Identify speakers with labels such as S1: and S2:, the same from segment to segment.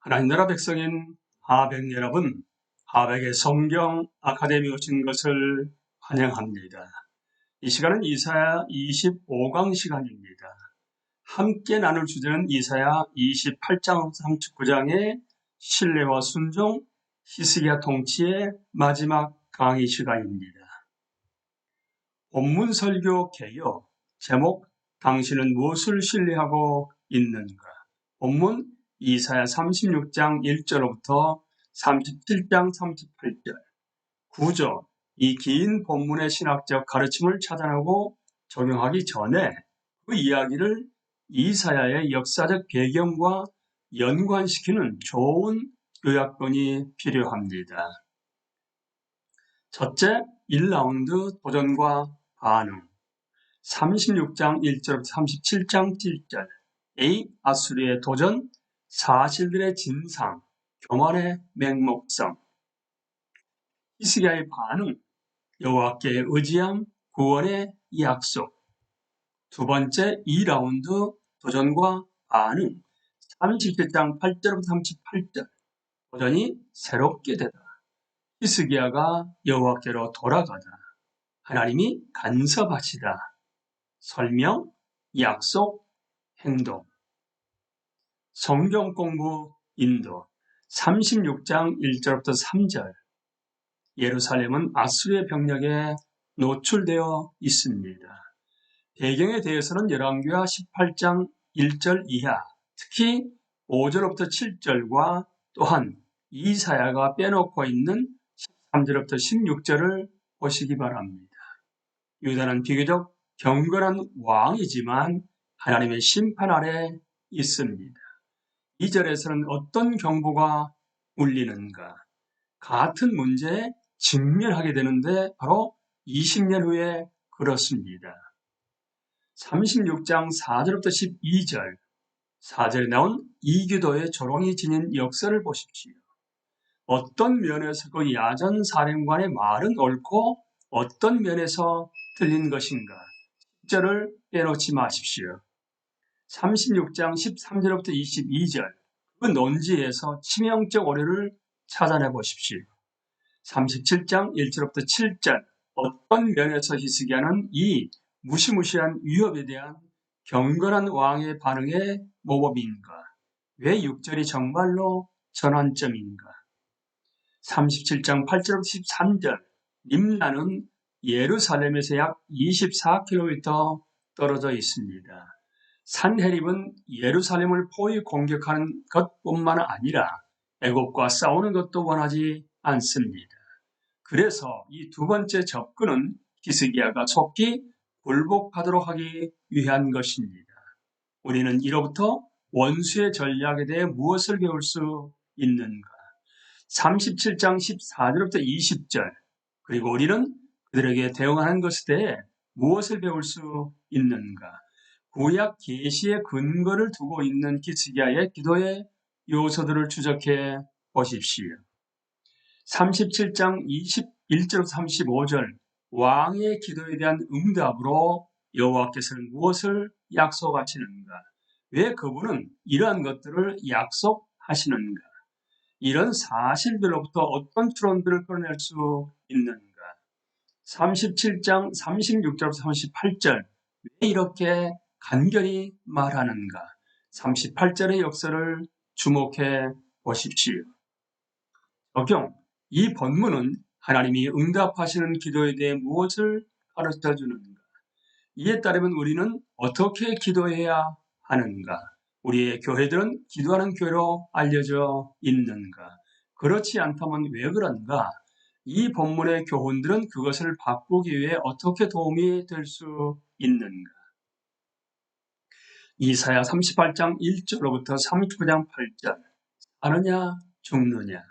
S1: 하나님 나라 백성인 하백 여러분, 하백의 성경 아카데미 오신 것을 환영합니다. 이 시간은 이사야 25강 시간입니다. 함께 나눌 주제는 이사야 28장 39장의 신뢰와 순종, 히스기야 통치의 마지막 강의 시간입니다. 본문 설교 개요, 제목 당신은 무엇을 신뢰하고 있는가? 본문 이사야 36장 1절부터 37장 38절. 구조, 이 긴 본문의 신학적 가르침을 차단하고 적용하기 전에 그 이야기를 이사야의 역사적 배경과 연관시키는 좋은 요약본이 필요합니다. 첫째, 1라운드 도전과 반응. 36장 1절부터 37장 7절. A. 아수르의 도전, 사실들의 진상, 교만의 맹목성. 히스기야의 반응, 여호와께 의지함, 구원의 약속. 두 번째 2라운드 도전과 반응, 37장 8절부터 38절. 도전이 새롭게 되다. 히스기야가 여호와께로 돌아가다. 하나님이 간섭하시다. 설명, 약속, 행동. 성경 공부 인도 36장 1절부터 3절. 예루살렘은 아수르의 병력에 노출되어 있습니다. 배경에 대해서는 열왕기하 18장 1절 이하, 특히 5절부터 7절과 또한 이사야가 빼놓고 있는 13절부터 16절을 보시기 바랍니다. 유다는 비교적 경건한 왕이지만 하나님의 심판 아래 있습니다. 2절에서는 어떤 경보가 울리는가? 같은 문제에 직면하게 되는데 바로 20년 후에 그렇습니다. 36장 4절부터 12절, 4절에 나온 이교도의 조롱이 지닌 역사를 보십시오. 어떤 면에서 그 야전 사령관의 말은 옳고 어떤 면에서 틀린 것인가? 10절을 빼놓지 마십시오. 36장 13절부터 22절, 그 논지에서 치명적 오류를 찾아내 보십시오. 37장 1절부터 7절, 어떤 면에서 히스기야는 이 무시무시한 위협에 대한 경건한 왕의 반응의 모범인가? 왜 6절이 정말로 전환점인가? 37장 8절부터 13절, 림나는 예루살렘에서 약 24km 떨어져 있습니다. 산헤립은 예루살렘을 포위 공격하는 것뿐만 아니라 애굽과 싸우는 것도 원하지 않습니다. 그래서 이 두 번째 접근은 히스기야가 속히 굴복하도록 하기 위한 것입니다. 우리는 이로부터 원수의 전략에 대해 무엇을 배울 수 있는가? 37장 14절부터 20절, 그리고 우리는 그들에게 대응하는 것에 대해 무엇을 배울 수 있는가? 구약 계시의 근거를 두고 있는 히스기야의 기도의 요소들을 추적해 보십시오. 37장 21절부터 35절, 왕의 기도에 대한 응답으로 여호와께서는 무엇을 약속하시는가? 왜 그분은 이러한 것들을 약속하시는가? 이런 사실들로부터 어떤 추론들을 꺼낼 수 있는가? 37장 36절부터 38절, 왜 이렇게 간결히 말하는가? 38절의 역사를 주목해 보십시오. 적용, 이 본문은 하나님이 응답하시는 기도에 대해 무엇을 가르쳐 주는가? 이에 따르면 우리는 어떻게 기도해야 하는가? 우리의 교회들은 기도하는 교회로 알려져 있는가? 그렇지 않다면 왜 그런가? 이 본문의 교훈들은 그것을 바꾸기 위해 어떻게 도움이 될 수 있는가? 이사야 38장 1절로부터 39장 8절, 사느냐 죽느냐.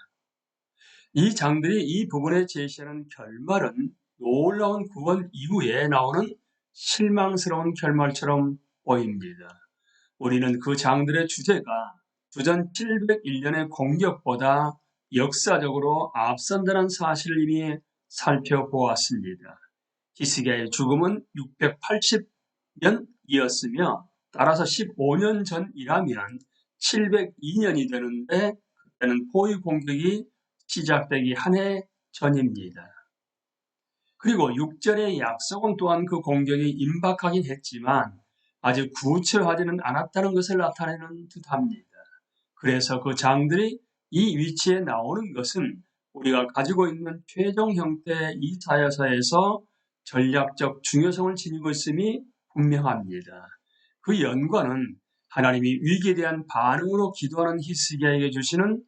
S1: 이 장들이 이 부분에 제시하는 결말은 놀라운 구원 이후에 나오는 실망스러운 결말처럼 보입니다. 우리는 그 장들의 주제가 주전 701년의 공격보다 역사적으로 앞선다는 사실을 이미 살펴보았습니다. 히스기야의 죽음은 680년이었으며 따라서 15년 전이라면 702년이 되는데 그때는 포위 공격이 시작되기 한 해 전입니다. 그리고 6절의 약속은 또한 그 공격이 임박하긴 했지만 아직 구체화되는 않았다는 것을 나타내는 듯합니다. 그래서 그 장들이 이 위치에 나오는 것은 우리가 가지고 있는 최종 형태의 이사야서에서 전략적 중요성을 지니고 있음이 분명합니다. 그 연관은 하나님이 위기에 대한 반응으로 기도하는 히스기야에게 주시는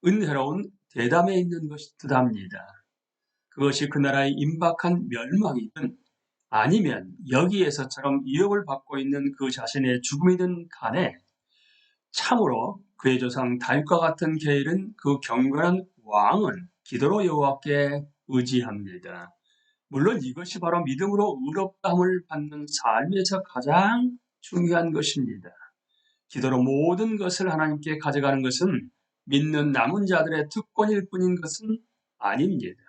S1: 은혜로운 대담에 있는 것이 듯합니다. 그것이 그 나라의 임박한 멸망이든 아니면 여기에서처럼 위협을 받고 있는 그 자신의 죽음이든 간에 참으로 그의 조상 다윗과 같은 계일은 그 경건한 왕은 기도로 여호와께 의지합니다. 물론 이것이 바로 믿음으로 의롭다함을 받는 삶에서 가장 중요한 것입니다. 기도로 모든 것을 하나님께 가져가는 것은 믿는 남은 자들의 특권일 뿐인 것은 아닙니다.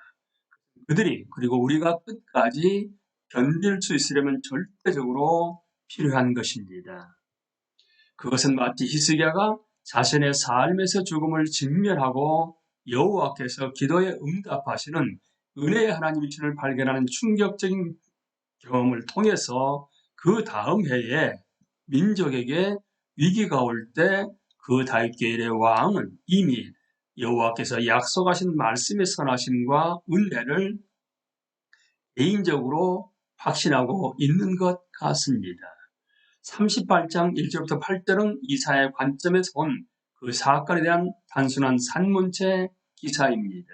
S1: 그들이 그리고 우리가 끝까지 견딜 수 있으려면 절대적으로 필요한 것입니다. 그것은 마치 히스기야가 자신의 삶에서 죽음을 직면하고 여호와께서 기도에 응답하시는 은혜의 하나님이심을 발견하는 충격적인 경험을 통해서 그 다음 해에 민족에게 위기가 올 때 그 다윗 계일의 왕은 이미 여호와께서 약속하신 말씀의 선하심과 은혜를 개인적으로 확신하고 있는 것 같습니다. 38장 1절부터 8절은 이사야의 관점에서 본 그 사건에 대한 단순한 산문체 기사입니다.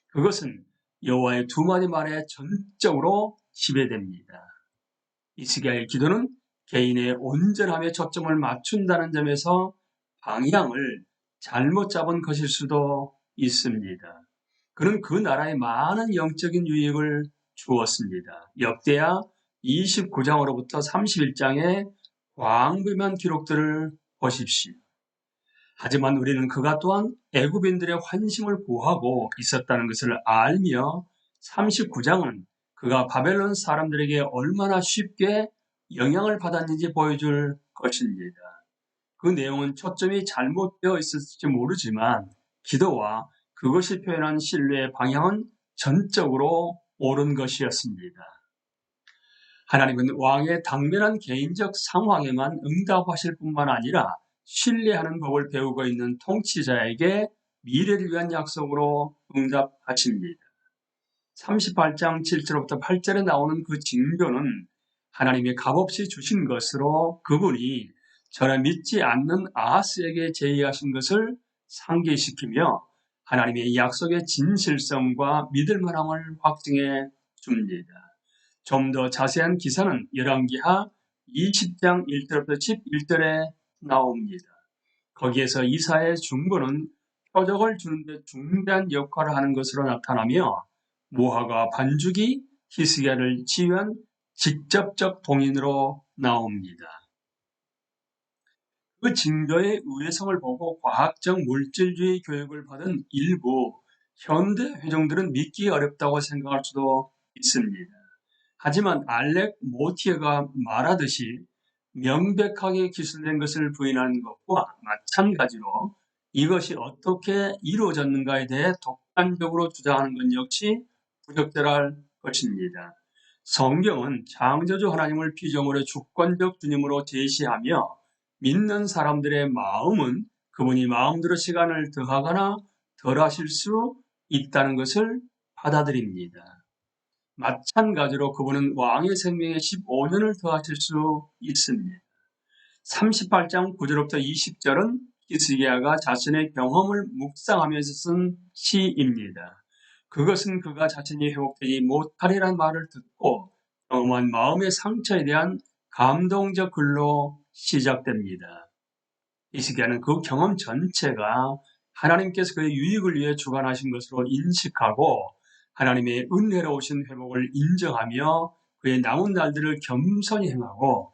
S1: 그것은 여호와의 두 마디 말에 전적으로 지배됩니다. 히스기야의 기도는 개인의 온전함에 초점을 맞춘다는 점에서 방향을 잘못 잡은 것일 수도 있습니다. 그는 그 나라에 많은 영적인 유익을 주었습니다. 역대하 29장으로부터 31장의 광범위한 기록들을 보십시오. 하지만 우리는 그가 또한 애굽인들의 환심을 구하고 있었다는 것을 알며 39장은 그가 바벨론 사람들에게 얼마나 쉽게 영향을 받았는지 보여줄 것입니다. 그 내용은 초점이 잘못되어 있을지 모르지만 기도와 그것이 표현한 신뢰의 방향은 전적으로 옳은 것이었습니다. 하나님은 왕의 당면한 개인적 상황에만 응답하실 뿐만 아니라 신뢰하는 법을 배우고 있는 통치자에게 미래를 위한 약속으로 응답하십니다. 38장 7절부터 8절에 나오는 그 징조는 하나님이 값없이 주신 것으로 그분이 전에 믿지 않는 아하스에게 제의하신 것을 상기시키며 하나님의 약속의 진실성과 믿을만함을 확증해 줍니다. 좀 더 자세한 기사는 열왕기하 20장 1절부터 11절에 나옵니다. 거기에서 이사야의 중보는 표적을 주는 데 중대한 역할을 하는 것으로 나타나며 모하가 반죽이 히스기야를 지휘한 직접적 동인으로 나옵니다. 그 징조의 의외성을 보고 과학적 물질주의 교육을 받은 일부 현대 회종들은 믿기 어렵다고 생각할 수도 있습니다. 하지만 알렉 모티에가 말하듯이 명백하게 기술된 것을 부인하는 것과 마찬가지로 이것이 어떻게 이루어졌는가에 대해 독단적으로 주장하는 것 역시 부적절할 것입니다. 성경은 창조주 하나님을 피조물의 주권적 주님으로 제시하며 믿는 사람들의 마음은 그분이 마음대로 시간을 더하거나 덜하실 수 있다는 것을 받아들입니다. 마찬가지로 그분은 왕의 생명에 15년을 더하실 수 있습니다. 38장 9절부터 20절은 히스기야가 자신의 경험을 묵상하면서 쓴 시입니다. 그것은 그가 자신이 회복되지 못하리라는 말을 듣고 경험한 마음의 상처에 대한 감동적 글로 시작됩니다. 히스기야는 그 경험 전체가 하나님께서 그의 유익을 위해 주관하신 것으로 인식하고 하나님의 은혜로우신 회복을 인정하며 그의 남은 날들을 겸손히 행하고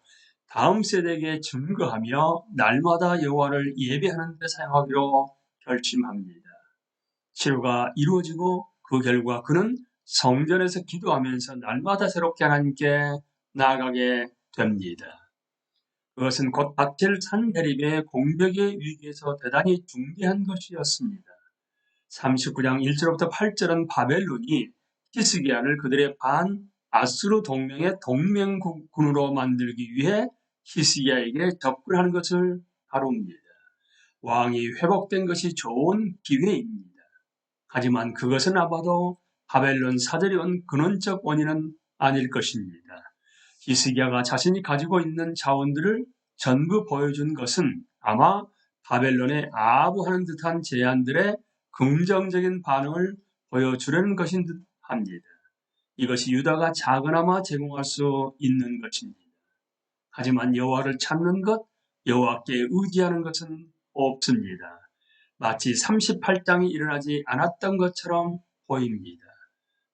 S1: 다음 세대에게 증거하며 날마다 여호와를 예배하는 데 사용하기로 결심합니다. 치료가 이루어지고 그 결과 그는 성전에서 기도하면서 날마다 새롭게 하나님께 나아가게 됩니다. 그것은 곧 닥칠 산헤립의 공격의 위기에서 대단히 중대한 것이었습니다. 39장 1절부터 8절은 바벨론이 히스기야를 그들의 아수르 동맹의 동맹군으로 만들기 위해 히스기야에게 접근하는 것을 다룹니다. 왕이 회복된 것이 좋은 기회입니다. 하지만 그것은 아마도 바벨론 사절이 온 근원적 원인은 아닐 것입니다. 히스기야가 자신이 가지고 있는 자원들을 전부 보여준 것은 아마 바벨론에 아부하는 듯한 제안들의 긍정적인 반응을 보여주려는 것인 듯 합니다. 이것이 유다가 작은아마 제공할 수 있는 것입니다. 하지만 여호와를 찾는 것, 여호와께 의지하는 것은 없습니다. 마치 38장이 일어나지 않았던 것처럼 보입니다.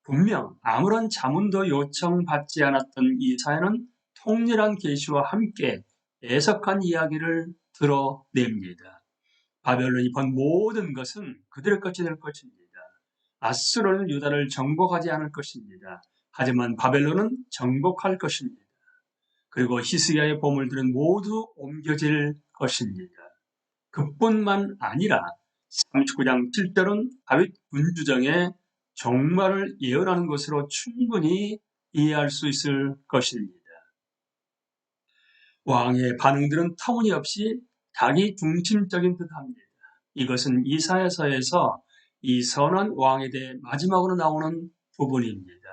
S1: 분명 아무런 자문도 요청받지 않았던 이사야는 통렬한 계시와 함께 애석한 이야기를 드러냅니다. 바벨론이 본 모든 것은 그들의 것이 될 것입니다. 아수르는 유다를 정복하지 않을 것입니다. 하지만 바벨론은 정복할 것입니다. 그리고 히스기야의 보물들은 모두 옮겨질 것입니다. 그뿐만 아니라 39장 7절은 다윗 군주정의 종말을 예언하는 것으로 충분히 이해할 수 있을 것입니다. 왕의 반응들은 터무니없이 자기 중심적인 듯합니다. 이것은 이사야서에서 이 선한 왕에 대해 마지막으로 나오는 부분입니다.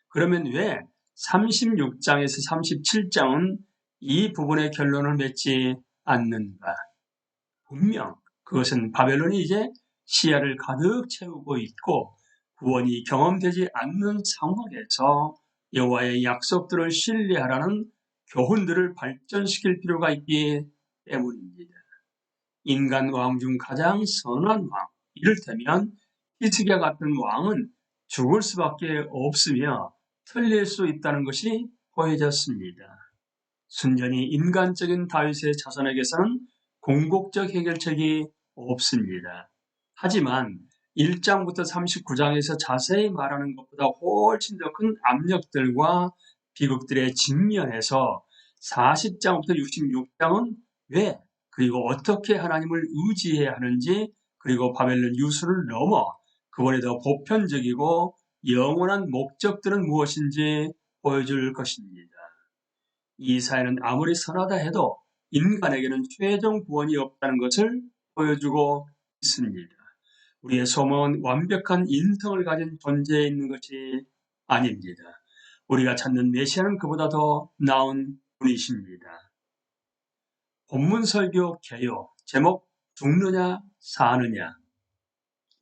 S1: 그러면 왜 36장에서 37장은 이 부분의 결론을 맺지 않는가? 분명 그것은 바벨론이 이제 시야를 가득 채우고 있고 구원이 경험되지 않는 상황에서 여호와의 약속들을 신뢰하라는 교훈들을 발전시킬 필요가 있기 때문입니다. 인간 왕 중 가장 선한 왕, 이를테면 히스기야 같은 왕은 죽을 수밖에 없으며 틀릴 수 있다는 것이 보여졌습니다. 순전히 인간적인 다윗의 자손에게서는 궁극적 해결책이 없습니다. 하지만 1장부터 39장에서 자세히 말하는 것보다 훨씬 더 큰 압력들과 비극들에 직면해서 40장부터 66장은 왜 그리고 어떻게 하나님을 의지해야 하는지 그리고 바벨론 유수를 넘어 그번에 더 보편적이고 영원한 목적들은 무엇인지 보여줄 것입니다. 이사야는 아무리 선하다 해도 인간에게는 최종 구원이 없다는 것을 보여주고 있습니다. 우리의 소망은 완벽한 인성을 가진 존재에 있는 것이 아닙니다. 우리가 찾는 메시아는 그보다 더 나은 분이십니다. 본문 설교 개요 제목 죽느냐 사느냐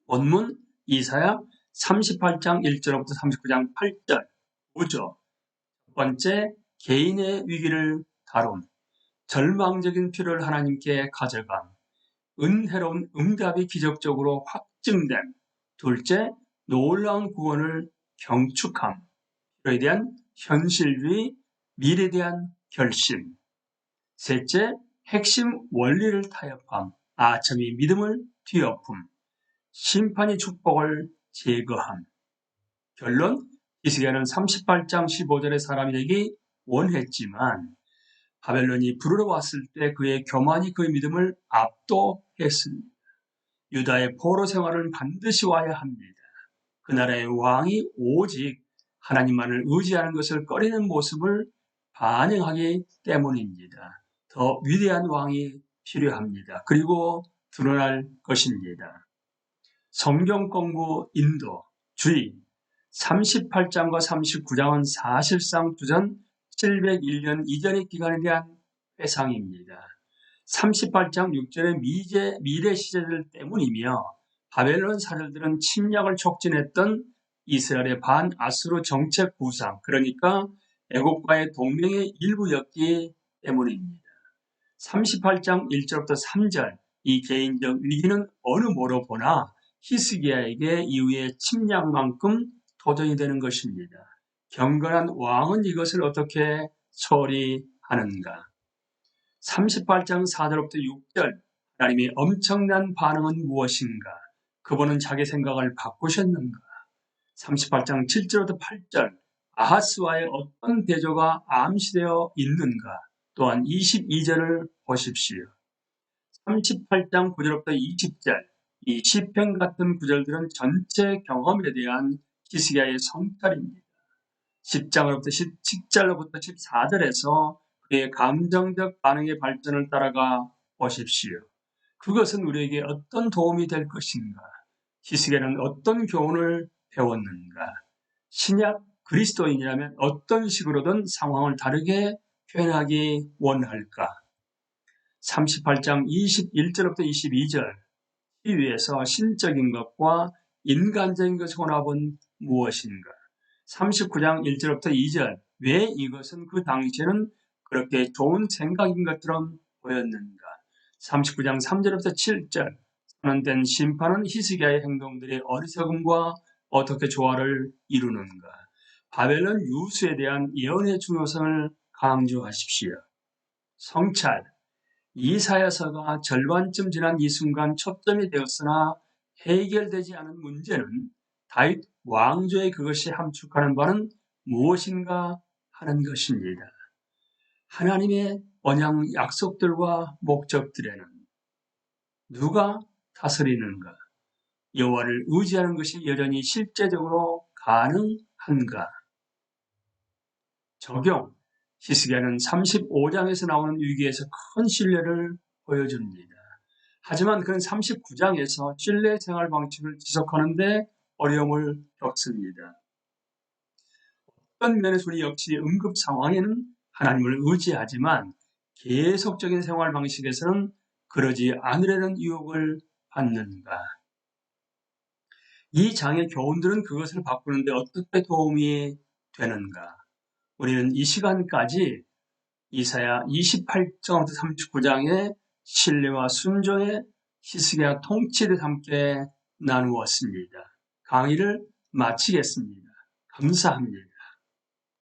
S1: 본문 이사야 38장 1절부터 39장 8절 우조 첫 번째 개인의 위기를 다룬 절망적인 필요를 하나님께 가져간 은혜로운 응답이 기적적으로 확증된 둘째 놀라운 구원을 경축함 필요에 대한 현실주의 미래에 대한 결심 셋째 핵심 원리를 타협함 아첨이 믿음을 뒤엎음 심판이 축복을 제거함 결론 히스기야는 38장 15절의 사람이 되기 원했지만 바벨론이 부르러 왔을 때 그의 교만이 그의 믿음을 압도했습니다. 유다의 포로 생활은 반드시 와야 합니다. 그 나라의 왕이 오직 하나님만을 의지하는 것을 꺼리는 모습을 반영하기 때문입니다. 더 위대한 왕이 필요합니다. 그리고 드러날 것입니다. 성경 공부 인도 주의 38장과 39장은 사실상 주전 701년 이전의 기간에 대한 회상입니다. 38장 6절의 미래 시제들 때문이며 바벨론 사절들은 침략을 촉진했던 이스라엘의 반아수르 정책 구상 그러니까 애국과의 동맹의 일부였기 때문입니다. 38장 1절부터 3절 이 개인적 위기는 어느 뭐로 보나 히스기야에게 이후의 침략만큼 도전이 되는 것입니다. 경건한 왕은 이것을 어떻게 처리하는가? 38장 4절부터 6절 하나님의 엄청난 반응은 무엇인가? 그분은 자기 생각을 바꾸셨는가? 38장 7절부터 8절 아하스와의 어떤 대조가 암시되어 있는가? 또한 22절을 보십시오. 38장 9절부터 20절, 이 시편 같은 구절들은 전체 경험에 대한 히스기야의 성찰입니다. 10절로부터 14절에서 그의 감정적 반응의 발전을 따라가 보십시오. 그것은 우리에게 어떤 도움이 될 것인가? 히스기야는 어떤 교훈을 배웠는가? 신약 그리스도인이라면 어떤 식으로든 상황을 다르게 표현하기 원할까? 38장 21절부터 22절, 이 위에서 신적인 것과 인간적인 것의 혼합은 무엇인가? 39장 1절부터 2절, 왜 이것은 그 당시에는 그렇게 좋은 생각인 것처럼 보였는가? 39장 3절부터 7절, 선언된 심판은 히스기야의 행동들의 어리석음과 어떻게 조화를 이루는가? 바벨론 유수에 대한 예언의 중요성을 강조하십시오. 성찰, 이사야서가 절반쯤 지난 이 순간 초점이 되었으나 해결되지 않은 문제는 다윗 왕조의 그것이 함축하는 바는 무엇인가 하는 것입니다. 하나님의 언약 약속들과 목적들에는 누가 다스리는가? 여호와를 의지하는 것이 여전히 실제적으로 가능한가? 적용, 히스기야는 35장에서 나오는 위기에서 큰 신뢰를 보여줍니다. 하지만 그는 39장에서 신뢰 생활 방식을 지속하는데 어려움을 겪습니다. 어떤 면에서 우리 역시 응급 상황에는 하나님을 의지하지만 계속적인 생활 방식에서는 그러지 않으려는 유혹을 받는가? 이 장의 교훈들은 그것을 바꾸는데 어떻게 도움이 되는가? 우리는 이 시간까지 이사야 28장부터 39장의 신뢰와 순종의 히스기야 통치를 함께 나누었습니다. 강의를 마치겠습니다. 감사합니다.